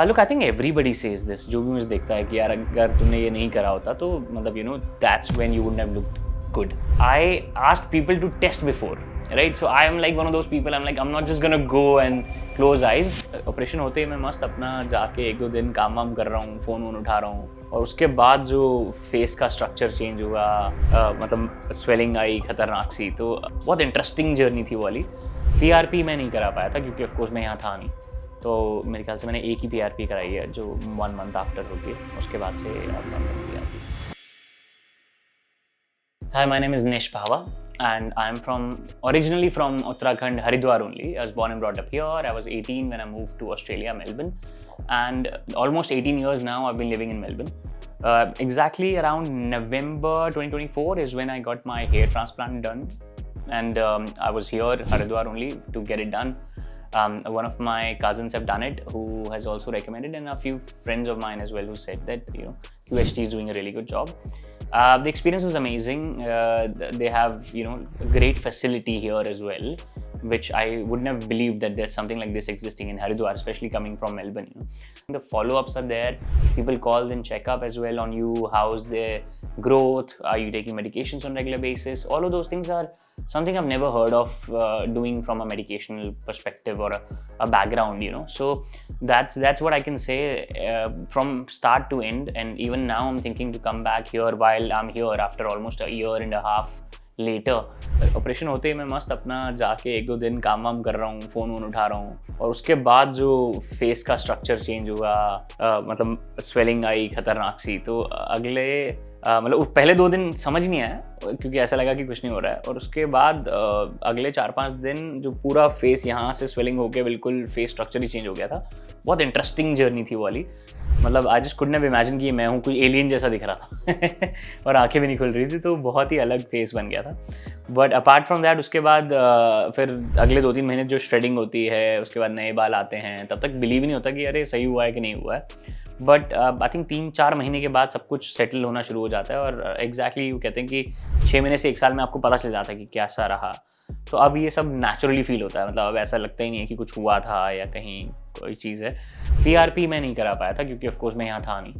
Look I think everybody says this, जो भी मुझे देखता है कि यार अगर तुमने ये नहीं करा होता तो मतलब that's when you wouldn't have looked good. I asked people to test before, right? So I am like one of those people. I'm not just gonna go and close eyes. Operation होते ही मैं मस्त अपना जाके 1-2 दिन काम वाम कर रहा हूँ, फ़ोन वोन उठा रहा हूँ, और उसके बाद जो फेस का स्ट्रक्चर चेंज हुआ, मतलब स्वेलिंग आई खतरनाक सी, तो बहुत इंटरेस्टिंग जर्नी थी वो वाली। PRP मैं नहीं करा पाया था क्योंकि ऑफकोर्स मैं यहाँ था नहीं, तो मेरे ख्याल से मैंने एक ही PRP कराई है जो 1 month आफ्टर होती है, उसके बाद से अब PRP। Hi, my name is Nish Bhava and I'm originally from Uttarakhand, Haridwar only. I was born and brought up here. I was 18 when I moved to Australia, Melbourne, and almost 18 years now I've been living in Melbourne. Exactly around November 2024 is when I got my hair transplant done, and I was here, Haridwar only, to get it done. One of my cousins have done it, who has also recommended, and a few friends of mine as well who said that QHT is doing a really good job. The experience was amazing. They have great facility here as well, which I wouldn't have believed that there's something like this existing in Haridwar, especially coming from Melbourne. The follow-ups are there. People call and check up as well on you. How's their growth? Are you taking medications on regular basis? All of those things are something I've never heard of doing from a medicational perspective or a background, So that's what I can say from start to end. And even now I'm thinking to come back here while I'm here after almost a year and a half later. Operation होते ही मैं मस्त अपना जाके 1-2 दिन काम वाम कर रहा हूँ, फ़ोन वोन उठा रहा हूँ, और उसके बाद जो फेस का स्ट्रक्चर चेंज हुआ, मतलब स्वेलिंग आई खतरनाक सी, तो अगले मतलब पहले 2 दिन समझ नहीं आया क्योंकि ऐसा लगा कि कुछ नहीं हो रहा है, और उसके बाद अगले 4-5 दिन जो पूरा फेस यहाँ से स्वेलिंग होके बिल्कुल फेस स्ट्रक्चर ही चेंज हो गया था। बहुत इंटरेस्टिंग जर्नी थी वो वाली। मतलब I just couldn't have imagine कि मैं हूँ, कोई एलियन जैसा दिख रहा था और आंखें भी नहीं खुल रही थी, तो बहुत ही अलग फेस बन गया था। बट अपार्ट फ्रॉम दैट उसके बाद फिर अगले 2-3 महीने जो श्रेडिंग होती है, उसके बाद नए बाल आते हैं, तब तक बिलीव ही नहीं होता कि अरे सही हुआ है कि नहीं हुआ है। बट आई थिंक 3-4 महीने के बाद सब कुछ सेटल होना शुरू हो जाता है, और एग्जैक्टली वो कहते हैं कि 6 महीने से 1 साल में आपको पता चल जाता है कि कैसा रहा। तो अब ये सब नेचुरली फील होता है, मतलब अब ऐसा लगता ही नहीं है कि कुछ हुआ था या कहीं कोई चीज़ है। PRP मैं नहीं करा पाया था क्योंकि ऑफकोर्स मैं यहाँ था नहीं,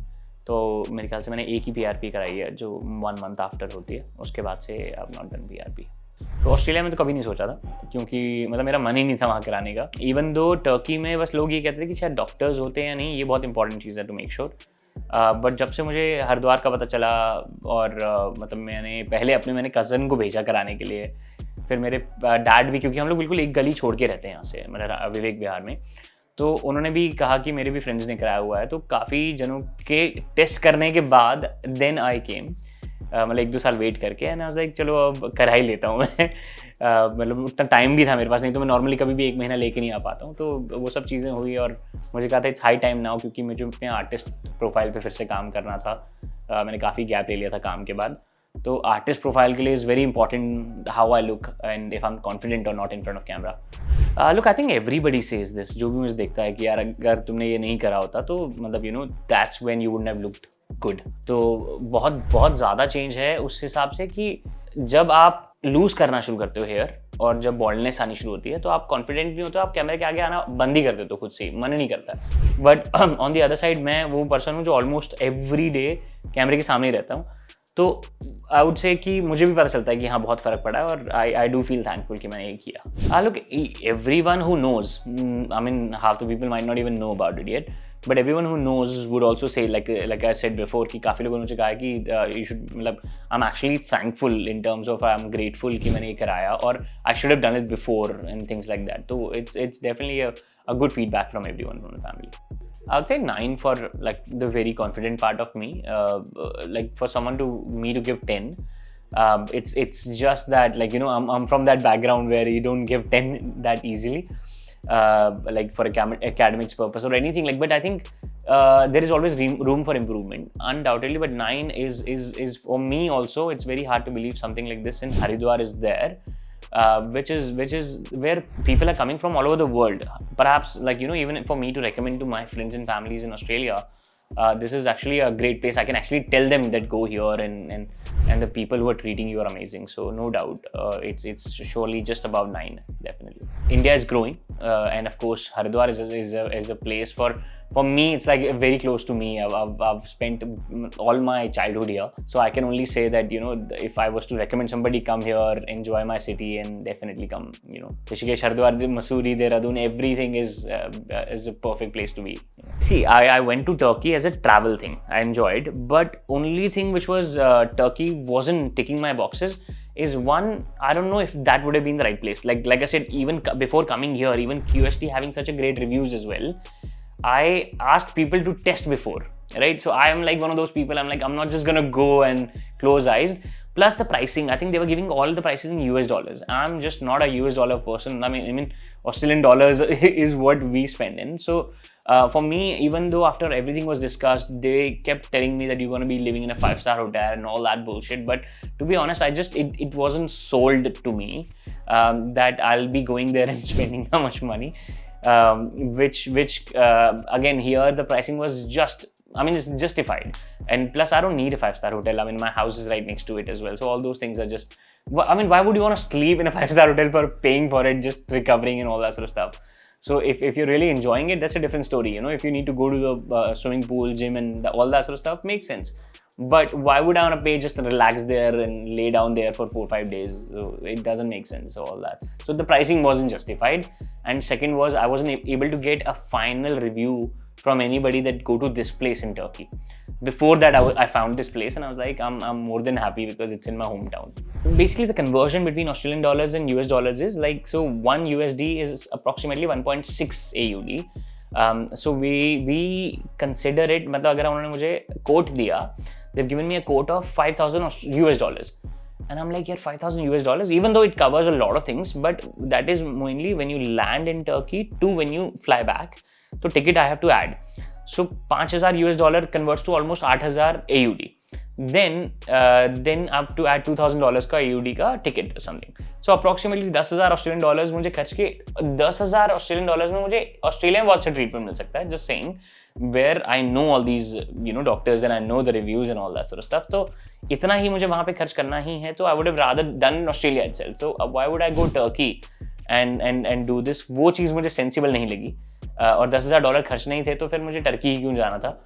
तो मेरे ख्याल से मैंने एक ही PRP कराई है जो 1 month आफ्टर होती है, उसके बाद से अब नॉट डन PRP। तो ऑस्ट्रेलिया में तो कभी नहीं सोचा था क्योंकि मतलब मेरा मन ही नहीं था वहाँ कराने का। इवन दो टर्की में बस लोग ये कहते थे कि शायद डॉक्टर्स होते हैं या नहीं, ये बहुत इंपॉर्टेंट चीज़ है टू मेक श्योर। बट जब से मुझे हरिद्वार का पता चला, और मतलब मैंने मैंने कज़न को भेजा कराने के लिए, फिर मेरे डैड भी, क्योंकि हम लोग बिल्कुल एक गली छोड़ के रहते हैं यहाँ से, मतलब विवेक विहार में, तो उन्होंने भी कहा कि मेरे भी फ्रेंड्स ने कराया हुआ है, तो काफ़ी जनों के टेस्ट करने के बाद देन आई केम, मतलब 1-2 साल वेट करके, एंड आई वाज लाइक चलो अब करा ही लेता हूँ मैं। मतलब उतना टाइम भी था मेरे पास, नहीं तो मैं नॉर्मली कभी भी 1 महीना लेके नहीं आ पाता हूँ, तो वो सब चीज़ें हुई और मुझे कहा था इट्स हाई टाइम नाउ, क्योंकि मुझे अपने आर्टिस्ट प्रोफाइल पे फिर से काम करना था। मैंने काफ़ी गैप ले लिया था काम के बाद, तो आर्टिस्ट प्रोफाइल के लिए is very important how I look and if I am confident और not in front of camera. Look I think everybody says this, जो भी मुझे देखता है कि यार अगर तुमने ये नहीं करा होता तो मतलब that's when you wouldn't have looked good. तो बहुत ज़्यादा चेंज है उस हिसाब से कि जब आप लूज करना शुरू करते हो हेयर और जब बॉल्डनेस आनी शुरू होती है, तो आप कॉन्फिडेंट नहीं होते, आप कैमरे के आगे आना बंद ही कर देते हो, खुद से ही मन नहीं करता है। But on the other side मैं वो पर्सन हूँ जो ऑलमोस्ट एवरी डे कैमरे के सामने ही रहता हूँ, तो आई वुड से कि मुझे भी पता चलता है कि हाँ बहुत फ़र्क पड़ा है, और आई डू फील थैंकफुल कि मैंने ये किया। Look everyone who knows, I mean half the people might not even know about it yet, but everyone who knows would also say like I said before कि काफ़ी लोगों ने मुझे कहा कि यू शुड, मतलब I am actually thankful in terms of I am grateful कि मैंने ये कराया, और I should have done it before and things like that. तो it's definitely a good feedback from everyone from the family. I would say 9 for like the very confident part of me. Like for me to give 10, it's just that, like, I'm from that background where you don't give 10 that easily, like for academics purpose or anything like. But I think there is always room for improvement, undoubtedly. But 9 is for me also. It's very hard to believe something like this in Haridwar is there. Which is where people are coming from all over the world. Perhaps, like, even for me to recommend to my friends and families in Australia, this is actually a great place. I can actually tell them that go here, and the people who are treating you are amazing. So no doubt, it's surely just above 9, definitely. India is growing, and of course Haridwar is a place for for me, it's like very close to me. I've spent all my childhood here, so I can only say that, you know, if I was to recommend somebody, come here, enjoy my city, and definitely come. You know, Rishikesh, Haridwar, Mussoorie, Dehradun, everything is a perfect place to be. See, I went to Turkey as a travel thing. I enjoyed, but only thing which was Turkey wasn't ticking my boxes is one, I don't know if that would have been the right place. Like I said, even before coming here, even QST having such a great reviews as well, I asked people to test before, right? So I am like one of those people, I'm like, I'm not just gonna go and close eyes. Plus the pricing, I think they were giving all the prices in US dollars. I'm just not a US dollar person. I mean Australian dollars is what we spend in. So for me, even though after everything was discussed, they kept telling me that you're going to be living in a 5-star hotel and all that bullshit. But to be honest, it wasn't sold to me that I'll be going there and spending that much money. Which again, here the pricing was just, I mean, it's justified. And plus, I don't need a 5-star hotel. I mean, my house is right next to it as well. So all those things are just, I mean, why would you want to sleep in a 5-star hotel for paying for it, just recovering and all that sort of stuff? So if you're really enjoying it, that's a different story. You know, if you need to go to the swimming pool, gym, and all that sort of stuff, makes sense. But why would I want to pay just to relax there and lay down there for 4 or 5 days? So it doesn't make sense, all that. So the pricing wasn't justified. And second was, I wasn't able to get a final review from anybody that go to this place in Turkey. Before that, I found this place and I was like, I'm more than happy because it's in my hometown. Basically, the conversion between Australian dollars and US dollars is like, so 1 USD is approximately 1.6 AUD. So we consider it, मतलब अगर उन्होंने मुझे quote दिया, they've given me a quote of 5,000 US dollars. And I'm like, yeah, 5,000 US dollars, even though it covers a lot of things, but that is mainly when you land in Turkey to when you fly back. So ticket I have to add. So 5,000 US dollar converts to almost 8,000 AUD. Then I have to add $2,000 का AUD का ticket or something. So approximately 10,000 Australian dollars मुझे खर्च के 10,000 Australian dollars में मुझे Australia में बहुत अच्छा ट्रीटमेंट मिल सकता है. Just saying, where I know all these, you know, doctors and I know the reviews and all that sort of stuff. तो इतना ही मुझे वहाँ पे खर्च करना ही है. तो I would have rather done in Australia itself. So why would I go Turkey and do this? वो चीज़ मुझे sensible नहीं लगी. और 10,000 डॉलर खर्च नहीं थे तो फिर मुझे टर्की ही क्यों जाना था.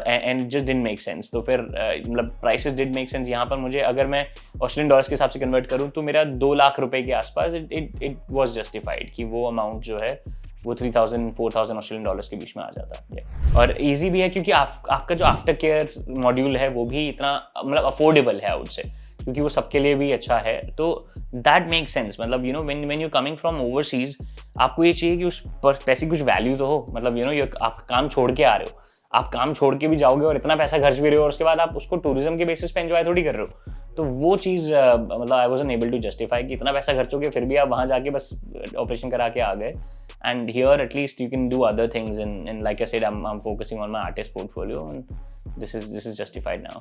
And just didn't make sense. तो फिर मतलब प्राइसेस डिड मेक सेंस. यहाँ पर मुझे अगर मैं ऑस्ट्रेलियन डॉलर्स के हिसाब से कन्वर्ट करूँ तो मेरा 2 लाख रुपए के आसपास इट वाज जस्टिफाइड कि वो अमाउंट जो है वो 3,000-4,000 ऑस्ट्रेलियन डॉलर्स के बीच में आ जाता है. और ईजी भी है क्योंकि आपका जो आफ्टर केयर मॉड्यूल है वो भी इतना मतलब अफोर्डेबल है उससे, क्योंकि वो सबके लिए भी अच्छा है. तो दैट मेक सेंस. मतलब you know when you coming from overseas, आपको ये चाहिए कि उस पैसे की कुछ वैल्यू तो हो. मतलब यू नो आप काम छोड़ के आ रहे हो, आप काम छोड़ के भी जाओगे और इतना पैसा खर्च भी रहे हो और उसके बाद आप उसको टूरिज्म के बेसिस पे एंजॉय थोड़ी कर रहे हो. तो वो चीज़ मतलब I wasn't able to justify कि इतना पैसा खर्चोगे फिर भी आप वहाँ जाके बस ऑपरेशन करा के आ गए. And here at least you can do other things and like I said I am focusing on my artist portfolio and this is justified now.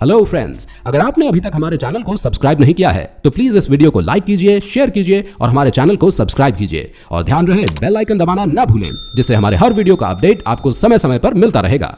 Hello friends, अगर आपने अभी तक हमारे चैनल को सब्सक्राइब नहीं किया है तो प्लीज इस वीडियो को लाइक कीजिए, शेयर कीजिए और हमारे चैनल को सब्सक्राइब कीजिए. और ध्यान रहे बेल आइकन दबाना ना भूलें, जिससे हमारे हर वीडियो का अपडेट आपको समय समय पर मिलता रहेगा.